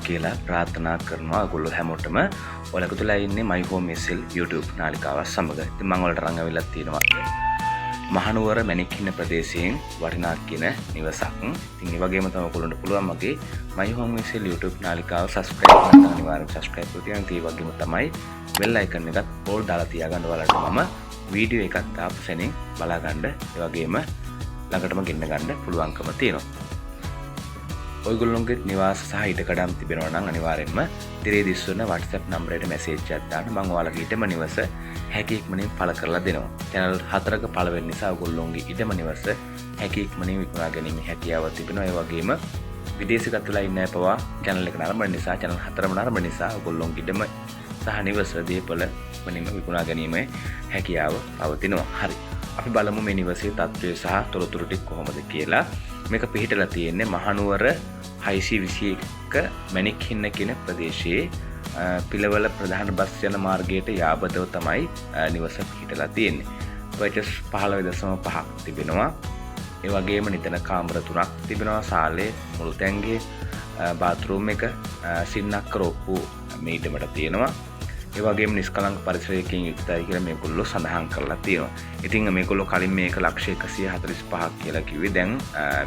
කියලා ප්‍රාර්ථනා කරනවා ඔයගොල්ලෝ හැමෝටම. ඔයාලා එකතුලා ඉන්නේ My Home Missile YouTube නාලිකාව සමග. ඉතින් මම ඔයාලට රංග වෙලා තියෙනවා මහනුවර මැණික්කින්න ප්‍රදේශයෙන් වටිනා කියන නිවසක්. ඉතින් ඒ වගේම තමයි ඔයගොල්ලන්ට පුළුවන් මගේ My Home Missile YouTube නාලිකාව subscribe කරන්න අනිවාර්යයෙන් subscribe කරගන්න. ඒ වගේම තමයි bell icon එකත් all දාලා තියාගන්න ඔයාලට මම වීඩියෝ එකක් දාපු සෙනින් බලා ගන්න. ඒ වගේම ළඟටම ගෙන්න ගන්න පුළුවන්කම තියෙනවා. ඔයගොල්ලොන්ගේ නිවාස සහ ඉඩකඩම් තිබෙනවා නම් අනිවාර්යයෙන්ම තිරේ දිස්වන WhatsApp නම්බරයට මැසේජ් එකක් දාන්න. මම ඔයාලගේ ඊටම නිවස හැකි ඉක්මනින් පළ කරලා දෙනවා. channel 4ක පළ වෙන නිසා ඔයගොල්ලොන්ගේ ඊටම නිවස හැකි ඉක්මනින් විකුණා ගැනීම හැකියාව තිබෙනවා. ඒ වගේම විදේශගතලා ඉන්න අපවා channel එක නරඹන නිසා channel 4ම නරඹන නිසා ඔයගොල්ලොන්ගේ ඊටම සහ නිවස දීපල ඉක්මනින්ම විකුණා ගැනීම හැකියාව පවතිනවා. හරි. අපි බලමු මේ නිවසේ තත්ත්වය සහ තොරතුරු ටික කොහොමද කියලා. මේක පිහිටලා තියෙන්නේ මහනුවර 621 මැණික්කින්න කියන ප්‍රදේශයේ පිළවල ප්‍රධාන බස් යන මාර්ගයට යාබදව තමයි නිවස පිහිටලා තියෙන්නේ. පර්චස් 15.5ක් තිබෙනවා. ඒ වගේම නිතන කාමර 3ක් තිබෙනවා. සාලේ මුළු තැන්ගේ බාත්රූම් එක සින්නක්කර ඔප්පු මීටමට තියෙනවා. ඒ වගේම නිස්කලංක පරිසරයකින් යුක්තයි කියලා මේගොල්ලෝ සඳහන් කරලා තියෙනවා. ඉතින් මේගොල්ලෝ කලින් මේක ලක්ෂ 145ක් කියලා කිව්වේ. දැන්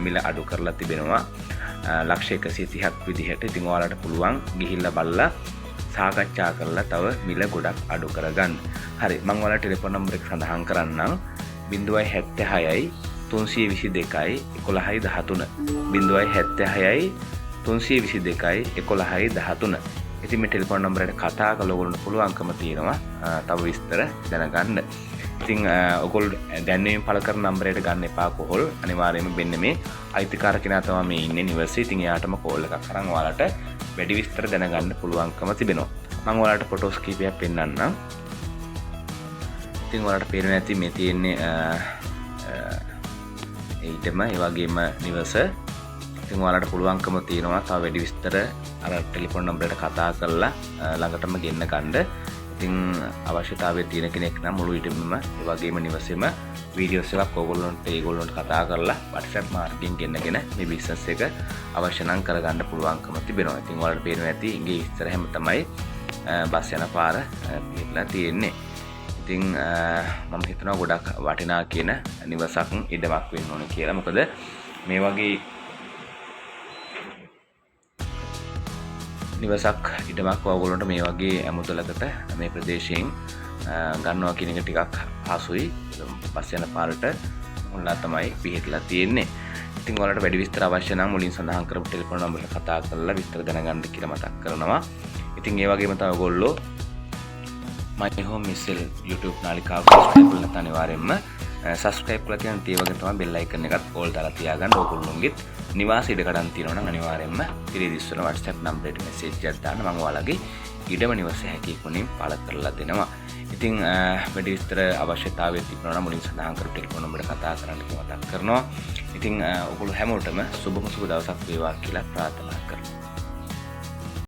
මිල අඩු කරලා තිබෙනවා. ලක්ෂ 130ක් විදිහට. ඉතින් ඔයාලට පුළුවන් ගිහිල්ලා බලලා සාකච්ඡා කරලා තව මිල ගොඩක් අඩු කරගන්න. හරි. මම ඔයාලට ටෙලිෆෝන් නම්බර් එක සඳහන් කරන්නම්. 076යි 322යි 1113 076යි 322යි 1113. ඉතින් මේ ටෙලිෆෝන් නම්බරයට කතා කරලා ඔයගොල්ලන්ට පුළුවන්කම තියෙනවා තව විස්තර දැනගන්න. ඉතින් ඔයගොල්ලෝ දැන්වීම පළ කරන නම්බරයට ගන්න එපා කෝල්. අනිවාර්යයෙන්ම මෙන්න මේ අයිතිකාර කෙනා තමයි මේ ඉන්නේ නිවසේ. ඉතින් එයාටම කෝල් එකක් කරන් ඔයාලට වැඩි විස්තර දැනගන්න පුළුවන්කම තිබෙනවා. මම ඔයාලට ෆොටෝස් කීපයක් පෙන්නන්නම්. ඉතින් ඔයාලට පේනවා ඇති මේ තියෙන්නේ ඊටම ඒ වගේම නිවස. ඉතින් ඔයාලට පුළුවන්කම තියෙනවා තව වැඩි විස්තර අර ටෙලිෆෝන් නම්බරයට කතා කරලා ළඟටම ගෙන්න ගන්න. ඉතින් අවශ්‍යතාවය තියෙන කෙනෙක් නම් මුළු ඊටම ඒ වගේම නිවසේම වීඩියෝස් එකක් ඒගොල්ලන්ට කතා කරලා WhatsApp මාර්ගයෙන් ගෙන්නගෙන මේ බිස්නස් එක අවශ්‍ය නම් කරගන්න පුළුවන්කම තිබෙනවා. ඉතින් ඔයාලට පේනවා ඇති ඉගේ ඉස්සරහම තමයි බස් යන පාර පිටලා තියෙන්නේ. ඉතින් මම හිතනවා ගොඩක් වටිනා කියන නිවසක් ඉඩමක් වෙන්න ඕනේ කියලා. මොකද මේ වගේ නිවසක් ඉඩමක් ඔයගොල්ලන්ට මේ වගේ ඇමුදලකට මේ ප්‍රදේශයෙන් ගන්නවා කියන එක ටිකක් පහසුයි. බස් යන පාරට මුල්ලා තමයි පිහිටලා තියෙන්නේ. ඉතින් ඔයාලට වැඩි විස්තර අවශ්‍ය නම් මුලින් සඳහන් කරපු ටෙලිෆෝන් නම්බරයට කතා කරලා විස්තර දැනගන්න කියලා මතක් කරනවා. ඉතින් ඒ වගේම තමයි ඔයගොල්ලෝ My Home Missile YouTube නාලිකාව subscribe කරලා නැත්නම් අනිවාර්යයෙන්ම subscribe කරලා තියෙන ඒ වගේ තමයි bell icon එකත් all දාලා තියාගන්න. ඔයගොල්ලොන්ගෙත් නිවාස ඉඩකඩම් තියෙනවා නම් අනිවාර්යයෙන්ම තිරේ දිස්වන WhatsApp නම්බරයට message එකක් දාන්න. මම ඔයාලගේ ඉඩම නිවස හැකියකුණින් පාල කරලා දෙනවා. ඉතින් වැඩි විස්තර අවශ්‍යතාවය තිබුණා නම් මුලින් සඳහන් කරපු ටෙලිෆෝන් නම්බරයට කතා කරන්න කියලා මතක් කරනවා. ඉතින් ඔයගොල්ලෝ හැමෝටම සුබම සුබ දවසක් වේවා කියලා ප්‍රාර්ථනා කරනවා.